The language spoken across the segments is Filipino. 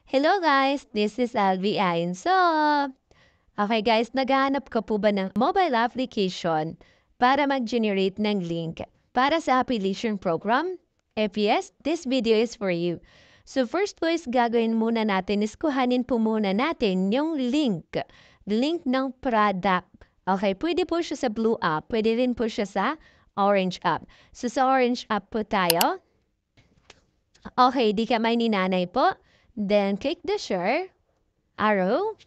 Hello guys, this is Alvi Ainso. Okay guys, naghahanap ka po ba ng mobile application para mag-generate ng link para sa affiliation program? If yes, this video is for you. So first po is gagawin muna natin is kuhanin po muna natin yung link ng product. Okay, pwede po siya sa blue app, pwede rin po siya sa orange app. So sa orange app po tayo. Okay, di ka may ninanay po. Then click the share arrow.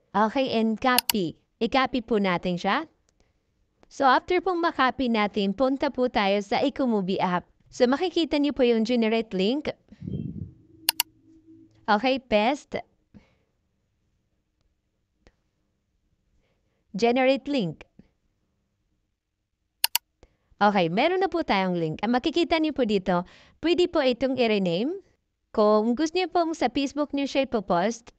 Okay, and copy. I-copy po natin siya. So, after pong makopy natin, punta po tayo sa iComovie app. So, makikita niyo po yung generate link. Okay, paste. Generate link. Okay, meron na po tayong link. Ang makikita niyo po dito, pwede po itong i-rename. Kung gusto niyo pong sa Facebook niyo siya ipopost,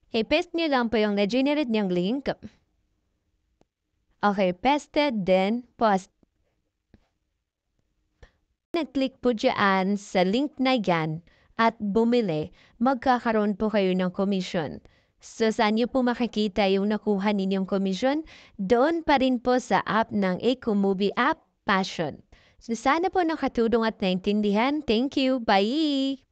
i-paste niyo lang po yung na-generate niyong link. Okay, pasted, then post. Nag-click po dyan sa link na yan at bumili, magkakaroon po kayo ng commission. So, saan niyo po makikita yung nakuha ninyong commission? Doon pa rin po sa app ng iComovie app, Passion. So, sana po nakatulong at naintindihan. Thank you. Bye!